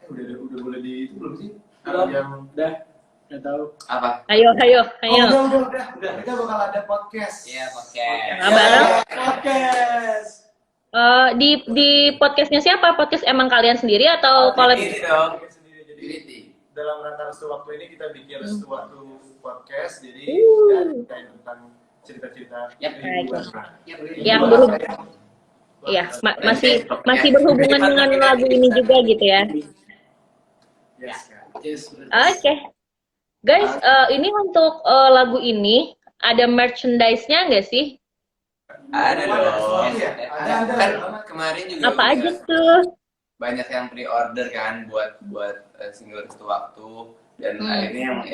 udah boleh di itu belum sih? Yang Udah tahu. Apa? Ayo. udah. Kita bakal ada podcast. Iya, podcast. Nah, bareng. Podcast. Di podcastnya siapa? Podcast emang kalian sendiri atau collab? Ini dong. Jadi dalam rangka restu waktu ini kita bikin restu waktu podcast, jadi kayak tentang cerita-cerita yang berhubungan, iya masih berhubungan dengan lagu ini juga gitu ya. Oke. Guys, ini untuk lagu ini ada merchandise-nya nggak sih? Ada dong. Kan kemarin juga apa aja tuh? Banyak yang pre-order kan buat single Restu Waktu, dan akhirnya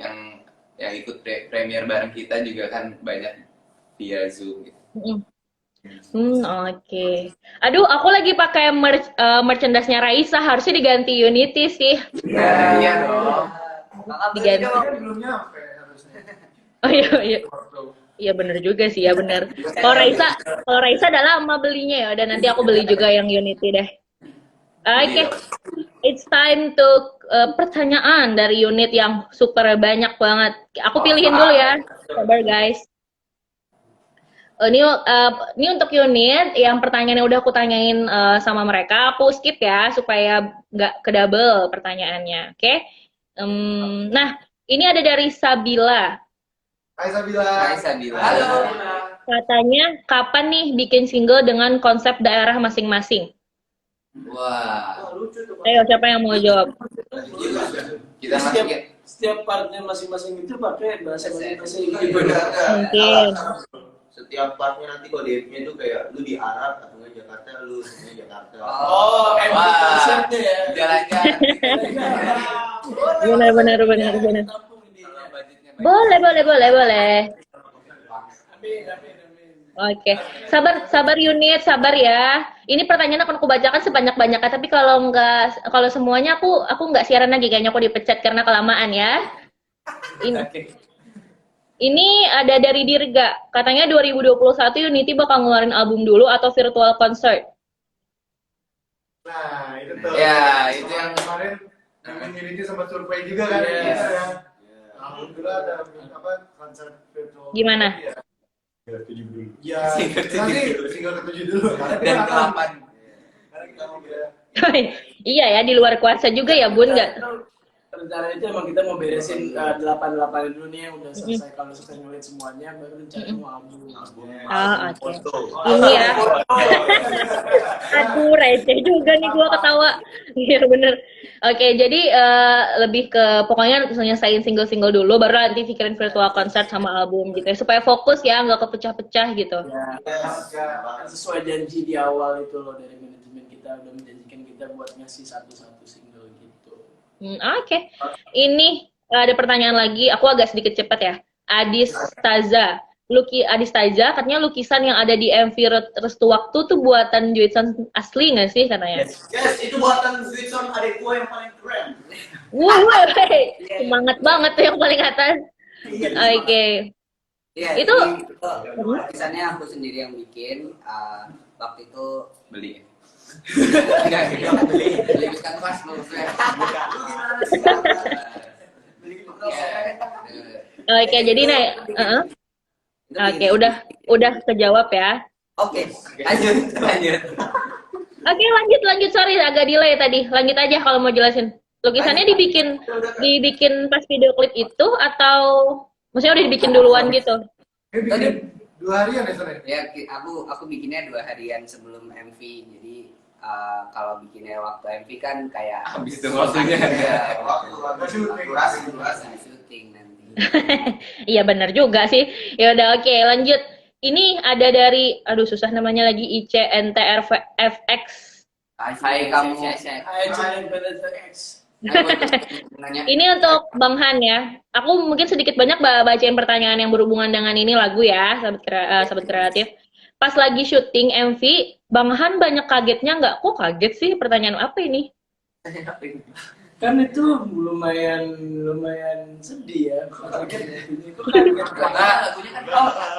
yang ikut premier bareng kita juga kan banyak via Zoom gitu. Oke. Aduh, aku lagi pakai merchandise-nya Raisa, harusnya diganti Unity sih. Iya dong. Diganti. Belum nyampe harusnya. Oh iya. Iya bener juga sih, ya bener. Kalau Raisa udah lama belinya ya, udah nanti aku beli juga yang Unity deh. Oke, it's time to pertanyaan dari unit yang super banyak banget. Aku pilihin dulu ya, sabar guys. Ini untuk unit yang pertanyaannya udah aku tanyain sama mereka, aku skip ya supaya nggak kedouble pertanyaannya. Oke? Nah, ini ada dari Sabila. Hai Sabila. Halo. Katanya kapan nih bikin single dengan konsep daerah masing-masing? Wah. Ayo, siapa yang mau jawab? Kita masukin. Setiap partnya masing-masing itu pakai bahasa masing-masing. Mungkin. Setiap partnya nanti kalau DM-nya itu kayak lu di Arab atau nggak Jakarta, lu sebenarnya Jakarta. Oh, konsepnya ya. Jalan-jalan. Benar. Boleh. Oke, sabar unit, sabar ya. Ini pertanyaan akan aku bacakan sebanyak-banyaknya, tapi kalau semuanya aku nggak siaran lagi, kayaknya aku dipecat karena kelamaan ya. Ini ada dari Dirga, katanya 2021 Unity bakal ngeluarin album dulu atau virtual concert. Nah, itu tuh. Ya, itu yang kemarin Unity sempat survei juga kan ya. Alhamdulillah ada konser virtual. Gimana? Ya, nanti single ke-7 dulu. Dan ke-8. Karena Iya ya, di luar kuasa juga ya Bun, nggak? Rencana itu emang kita mau beresin 8 dulu nih yang udah selesai. Kalau selesai ngeliat semuanya, baru rencana mau album. Oke. Ini ya. Aduh, receh juga nih gua ketawa. Iya bener. Oke, jadi lebih ke pokoknya nyelesain single-single dulu, baru nanti pikirin virtual concert sama album gitu ya. Supaya fokus ya, nggak kepecah-pecah gitu. Ya, sesuai janji di awal itu loh dari manajemen kita udah menjanjikan kita buat ngasih satu-satu single gitu. Oke. Ini ada pertanyaan lagi. Aku agak sedikit cepat ya. Adis Taza. Adis Taza katanya lukisan yang ada di MV Restu Waktu tuh buatan Juitson asli nggak sih katanya? Yes, itu buatan Juitson adik gue yang paling keren. Wah, semangat banget tuh yang paling atas. Oke. Iya, Itu lukisannya aku sendiri yang bikin. Waktu itu Beli. enggak beli kanvas maksudnya. Oke, jadi nih, oke, udah kejawab ya. Oke, lanjut. Oke, lanjut. Sorry, agak delay tadi. Lanjut aja kalau mau jelasin. Lukisannya dibikin pas video klip itu atau maksudnya udah dibikin duluan gitu? Tadi 2 harian ya sore? Ya, aku bikinnya 2 harian sebelum MV. Jadi kalau bikinnya waktu MV kan kayak Habis itu waktunya. Waktu syuting nanti. Iya benar juga sih. Ya udah oke, lanjut. Ini ada dari susah namanya lagi ICNTRFX. Hai kamu. Ini untuk Bang Han ya. Aku mungkin sedikit banyak bacain pertanyaan yang berhubungan dengan ini lagu ya, sahabat kreatif. Pas lagi syuting MV, Bang Han banyak kagetnya nggak? Kok kaget sih? Pertanyaan apa ini? Kan itu lumayan sedih ya. Itu kaget.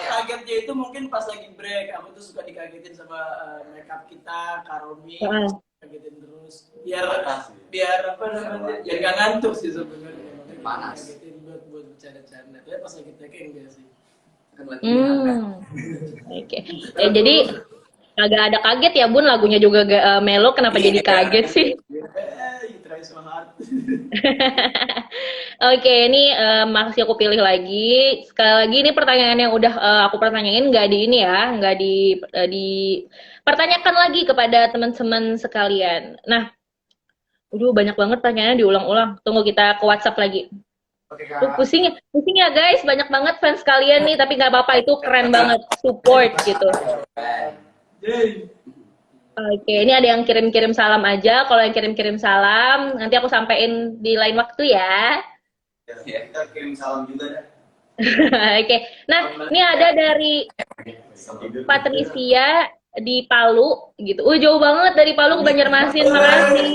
Kagetnya itu mungkin pas lagi break. Aku tuh suka dikagetin sama makeup kita, Karomi. Kagetin terus. Biar apa namanya? Biar nggak ngantuk sih sebenarnya. Panas. Kagetin buat bercanda-canda. Tapi pas lagi take enggak sih. Oke. Ya, jadi agak ada kaget ya Bun, lagunya juga melo, kenapa jadi kaget sih? Oke, ini masih aku pilih lagi. Sekali lagi ini pertanyaan yang udah aku pertanyain nggak di ini ya, nggak dipertanyakan lagi kepada teman-teman sekalian. Nah, banyak banget pertanyaannya diulang-ulang. Tunggu kita ke WhatsApp lagi. Pusing ya guys, banyak banget fans kalian nih, tapi nggak apa-apa, itu keren banget, support gitu. Oke, ini ada yang kirim-kirim salam aja. Kalau yang kirim-kirim salam, nanti aku sampein di lain waktu ya. Kita kirim salam juga dah. Oke, nah ini ada dari Patricia di Palu gitu. Jauh banget dari Palu ke Banjarmasin, makasih.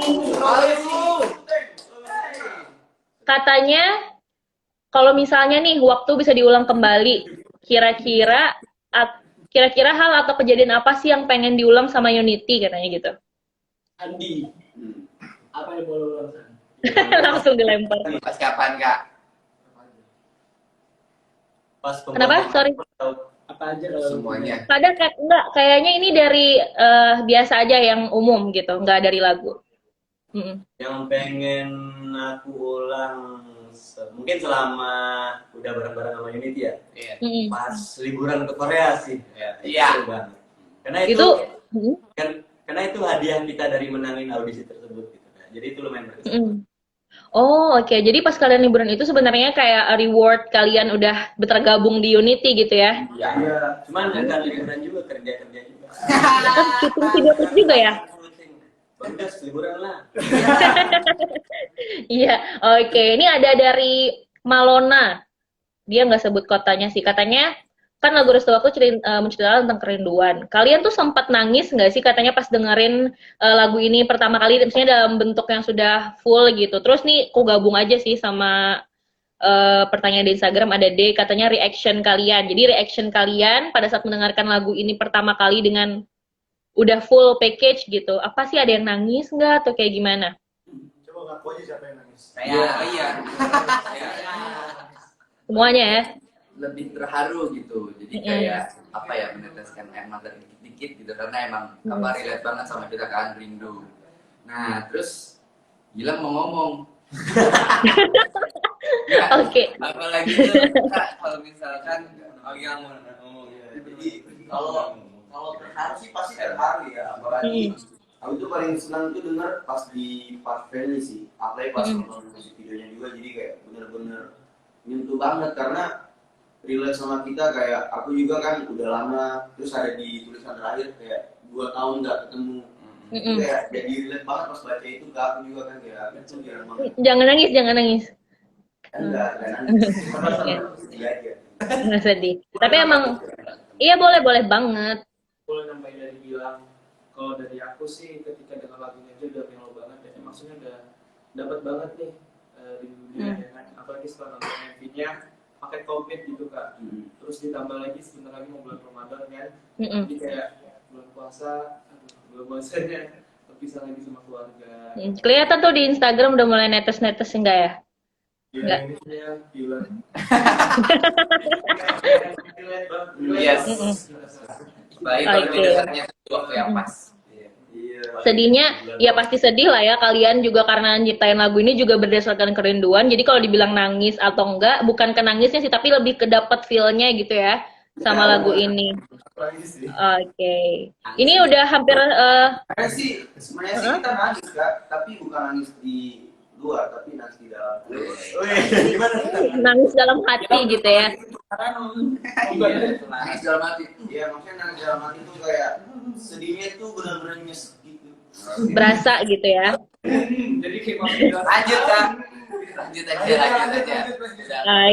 Katanya kalau misalnya nih waktu bisa diulang kembali, kira-kira hal atau kejadian apa sih yang pengen diulang sama Unity katanya gitu? Andi, apa yang boleh ulang? Langsung dilempar. Pas kapan Kak? Kenapa? Sorry. Apa aja kalau Semuanya. Enggak, kayaknya ini dari biasa aja yang umum gitu, enggak dari lagu. Yang pengen aku ulang mungkin selama udah bareng-bareng sama Unity ya. Pas liburan ke Korea sih. Iya. Karena karena itu hadiah kita dari menangin audisi tersebut gitu. Nah, jadi itu lumayan berkesan. Oh, oke. Jadi pas kalian liburan itu sebenarnya kayak reward kalian udah bergabung di Unity gitu ya? Iya. Cuman nggak liburan juga, kerja juga. Syuting video klip juga ya? Bagus, liburan lah. Iya, oke. Ini ada dari Malona. Dia nggak sebut kotanya sih. Katanya, kan lagu Restu Waktu menceritakan tentang kerinduan. Kalian tuh sempat nangis nggak sih katanya pas dengerin lagu ini pertama kali, misalnya dalam bentuk yang sudah full gitu. Terus nih, aku gabung aja sih sama pertanyaan di Instagram, ada D, katanya reaction kalian. Jadi reaction kalian pada saat mendengarkan lagu ini pertama kali dengan udah full package gitu, apa sih, ada yang nangis nggak atau kayak gimana? Coba ngaku aja siapa yang nangis. Iya. Semuanya ya? lebih terharu gitu. Jadi kayak apa ya, meneteskan air mata dikit-dikit gitu karena emang apa relate banget sama kita kan, rindu. Nah, terus Gilang mau ngomong. Oke. Apalagi tuh Kak, kalau misalkan Gilang mau ngomong ya. Jadi kalau terharu sih pasti terharu ya, apalagi aku tuh paling senang tuh denger pas di part friendly sih, apalagi pas nonton musik videonya juga, jadi kayak bener-bener nyentuh banget karena relate sama kita. Kayak aku juga kan udah lama, terus ada di tulisan terakhir kayak 2 tahun nggak ketemu. Kayak jadi relate banget pas baca itu ke aku juga kan, kayak itu jarang banget. Jangan nangis, jangan nangis. Enggak nangis. Iya aja. Nggak sedih. Tapi emang, iya boleh banget. Boleh nambahin dari Gilang. Kalau dari aku sih ketika dengar lagunya aja udah melo banget ya. Maksudnya udah dapat banget nih rindunya ya kan. Apalagi setelah nonton MV-nya pakai komplit gitu Kak. Terus ditambah lagi sebentar lagi mau bulan Ramadan kan. Jadi kayak bulan puasa, bulan puasanya terpisah lagi sama keluarga. Kelihatan tuh di Instagram udah mulai netes-netes enggak ya? Enggak. Gila. Yes. Baik kalau didengarnya waktu yang pas. Sedihnya ya pasti sedih lah ya, kalian juga karena nyiptain lagu ini juga berdasarkan kerinduan. Jadi kalau dibilang nangis atau enggak, bukan ke nangisnya sih, tapi lebih ke dapet feel-nya gitu ya sama lagu ini. Oke. Ini udah hampir Sebenarnya sih kita nangis Kak, tapi bukan nangis di luar, tapi nangis di dalam. nangis dalam hati gitu ya. Nangis dalam hati. Iya, maksudnya nangis dalam hati itu kayak sedihnya tuh benar-benar nyes gitu. Berasa gitu ya. Jadi kayak Lanjut Kak. Lanjut aja.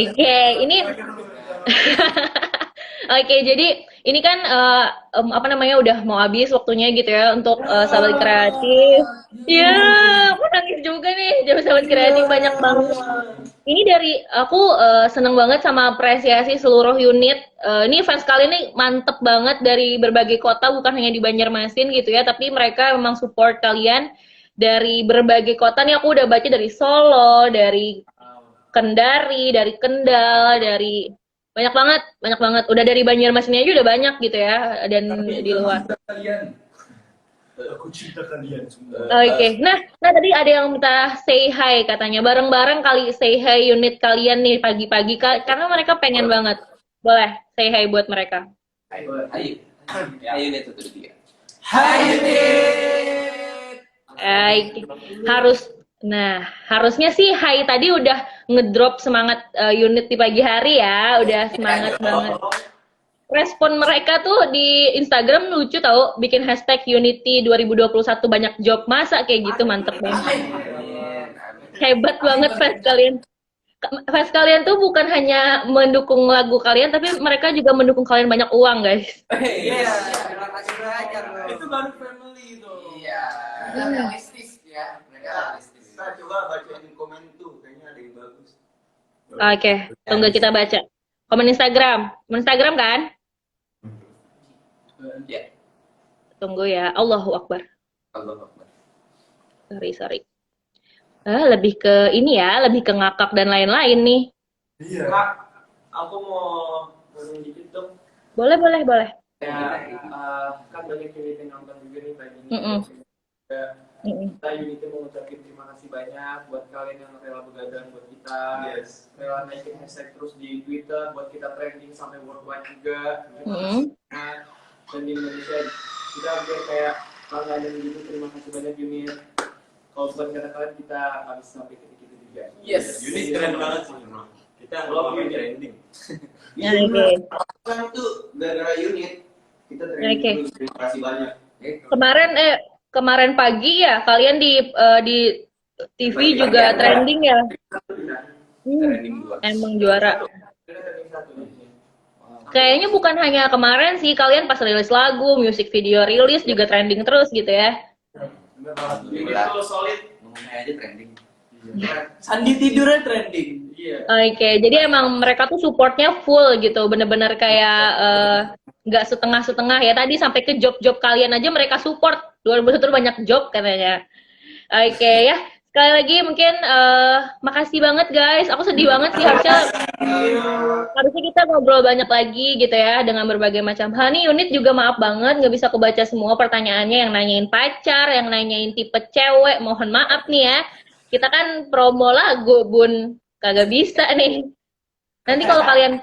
Oke, ini Oke, jadi ini kan apa namanya udah mau habis waktunya gitu ya untuk sahabat kreatif. Ya, aku nangis juga nih, jadi sahabat kreatif banyak banget. Ini dari aku seneng banget sama apresiasi seluruh unit. Ini fans kalian nih mantep banget dari berbagai kota, bukan hanya di Banjarmasin gitu ya, tapi mereka memang support kalian dari berbagai kota. Nih aku udah baca dari Solo, dari Kendari, dari Kendal, dari banyak banget. Udah dari Banjarmasinnya aja udah banyak gitu ya, dan di luar. Aku cinta kalian semua. Oke. Nah tadi ada yang minta say hi katanya. Bareng-bareng kali say hi unit kalian nih pagi-pagi karena mereka pengen banget. Boleh say hi buat mereka. Ayo Unit 1, 2, 3. Hai Harusnya sih hai tadi udah ngedrop semangat unit di pagi hari ya, udah semangat banget. Respon mereka tuh di Instagram lucu tau, bikin hashtag Unity 2021 banyak job, masa kayak gitu, mantep banget. Hebat banget fans kalian. Fans kalian tuh bukan hanya mendukung lagu kalian, tapi mereka juga mendukung kalian banyak uang guys. Iya. Itu baru family itu. Iya. Realistis ya. Kita coba bacain komen tuh, kayaknya ada yang bagus. Oke, tunggu kita baca. Komen Instagram kan? Ya. Tunggu ya, Allahu Akbar. Allahu Akbar. Sorry. Lebih ke ini ya, lebih ke ngakak dan lain-lain nih. Iya. Kak, aku mau ngomong dikit dong. Boleh. Ya, kan banyak unit yang nonton juga nih pagi ini. Kita Unity mau ngucapin terima kasih banyak buat kalian yang rela begadang buat kita. Yes. Rela naikin hashtag terus di Twitter buat kita trending sampai worldwide juga. Dan di Indonesia kita hampir kayak langganan gitu. Terima kasih banyak unit. Kalau bukan karena kalian kita nggak bisa sampai ke titik itu juga. Yes. Unit keren banget sih. Kita ngomongin trending. Oke. Kan itu gara-gara unit kita training. Terima kasih banyak. Kemarin pagi ya kalian di TV juga trending ya. Emang juara. Kayaknya bukan hanya kemarin sih, kalian pas rilis lagu, music video rilis juga trending terus gitu ya. Unit kalau solid. Ngomongnya aja trending. Sandi tidurnya trending. Iya. Oke, jadi emang mereka tuh supportnya full gitu, bener-bener kayak nggak setengah-setengah ya. Tadi sampai ke job-job kalian aja mereka support. 2021 banyak job katanya. Oke ya. sekali lagi mungkin makasih banget guys. Aku sedih banget sih, harusnya kita ngobrol banyak lagi gitu ya dengan berbagai macam hal. Nih unit juga maaf banget nggak bisa kebaca semua pertanyaannya, yang nanyain pacar, yang nanyain tipe cewek. Mohon maaf nih ya. Kita kan promo lagu, Bun. Kagak bisa nih. Nanti kalau kalian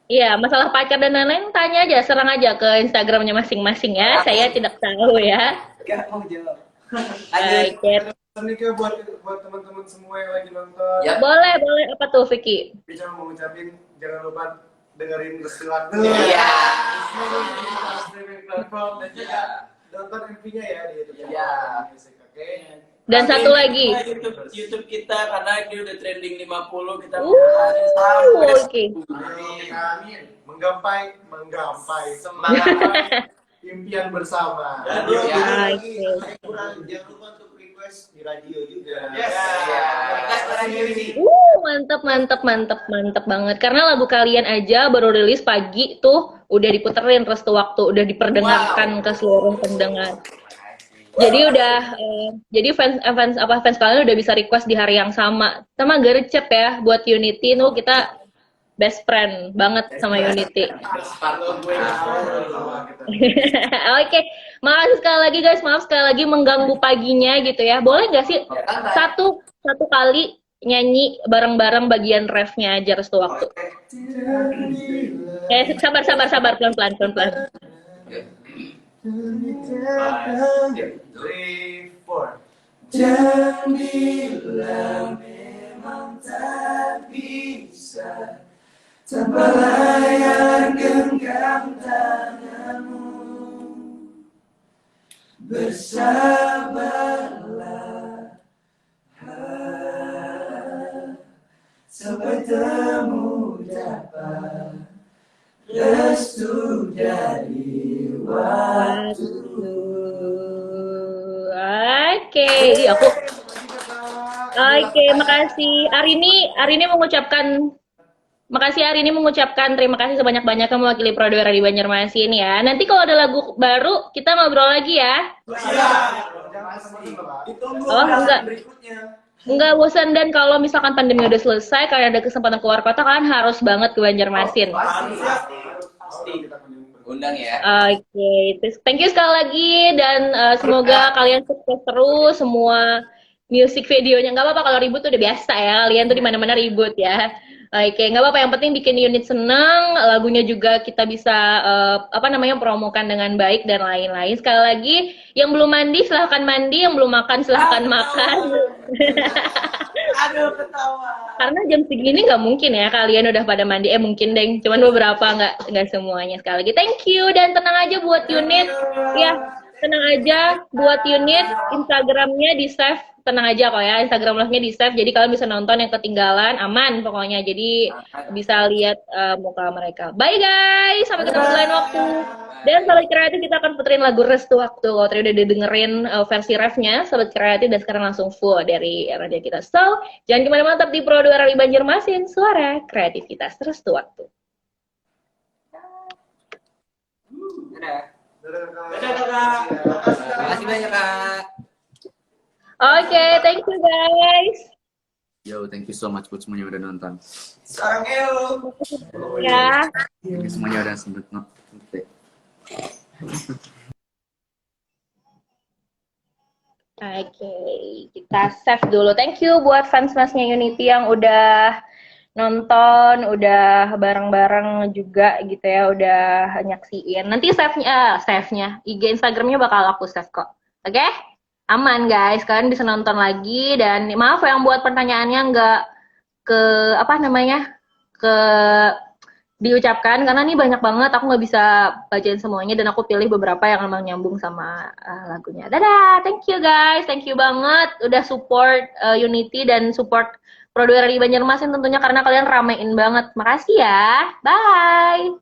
iya, masalah pacar dan lain-lain tanya aja, serang aja ke Instagramnya masing-masing ya. Saya tidak tahu ya. Gak mau jawab. Oke. Nika buat teman-teman semua yang lagi nonton. Ya. Boleh. Apa tuh, Vicky? Bisa mau ngucapin jangan lupa dengerin Restu Waktu. Iya. Streaming platform dan juga nonton MV-nya ya di YouTube. Iya. Oke. Dan satu lagi. YouTube kita karena dia udah trending 50 kita Oke. Amin. Menggapai semangat impian bersama. Dan Ya, kurang jangan lupa untuk request di radio juga. Mantep banget. Karena lagu kalian aja baru rilis pagi tuh udah diputerin Restu Waktu, udah diperdengarkan ke seluruh pendengar. Jadi jadi fans kalian udah bisa request di hari yang sama. Sama gercep ya buat Unity tuh kita best friend banget sama Unity. Oke, makasih sekali lagi guys. Maaf sekali lagi mengganggu paginya gitu ya. Boleh nggak sih satu kali nyanyi bareng-bareng bagian refnya aja Restu Waktu. Sabar pelan-pelan. 3, 4. Dan bila memang tak bisa tanpa layar genggam tanganmu, bersabarlah sampai temu dapat restu dari waktu. Oke, makasih. Arini mengucapkan terima kasih sebanyak-banyaknya mewakili Prodera di Banjarmasin ya. Nanti kalau ada lagu baru kita ngobrol lagi ya. Oh, enggak bosan, dan kalau misalkan pandemi udah selesai, kalian ada kesempatan keluar kota, kalian harus banget ke Banjarmasin. Undang ya. Oke, thank you sekali lagi, dan semoga kalian sukses terus semua music videonya. Nggak apa-apa kalau ribut tuh udah biasa ya, kalian tuh di mana-mana ribut ya. Oke, nggak apa-apa, yang penting bikin unit seneng, lagunya juga kita bisa promokan dengan baik dan lain-lain. Sekali lagi, yang belum mandi silahkan mandi, yang belum makan silahkan makan. Aduh, ketawa. Karena jam segini nggak mungkin ya kalian udah pada mandi. Mungkin deh, cuman beberapa, nggak semuanya. Sekali lagi thank you, dan tenang aja buat unit ya, tenang aja buat unit. Instagramnya di save, tenang aja kok ya, Instagram live-nya di save, jadi kalian bisa nonton yang ketinggalan, aman pokoknya, jadi bisa lihat muka mereka. Bye guys, sampai ketemu lain waktu. Dan Sobat Kreatif, kita akan puterin lagu Restu Waktu. Kalau tadi udah didengerin versi refnya Sobat Kreatif, dan sekarang langsung full dari radio kita. So, jangan kemana-mana, tetap di Pro 2 Radio Banjarmasin, suara kreativitas Restu Waktu. Terima kasih banyak Kak. Oke, thank you guys. Yo, thank you so much buat semuanya udah nonton. Sarang Ya. Thank you semuanya udah sempet nonton. Oke, kita save dulu. Thank you buat fans-fansnya Unity yang udah nonton, udah bareng-bareng juga gitu ya, udah nyaksiin. Nanti save-nya, IG Instagramnya bakal aku save kok. Oke? Aman guys, kalian bisa nonton lagi. Dan maaf yang buat pertanyaannya nggak diucapkan, karena ini banyak banget, aku nggak bisa bacain semuanya, dan aku pilih beberapa yang memang nyambung sama lagunya. Dadah, thank you guys, thank you banget udah support Unity dan support Pro 2 Radio Banjarmasin tentunya, karena kalian ramein banget. Makasih ya, bye.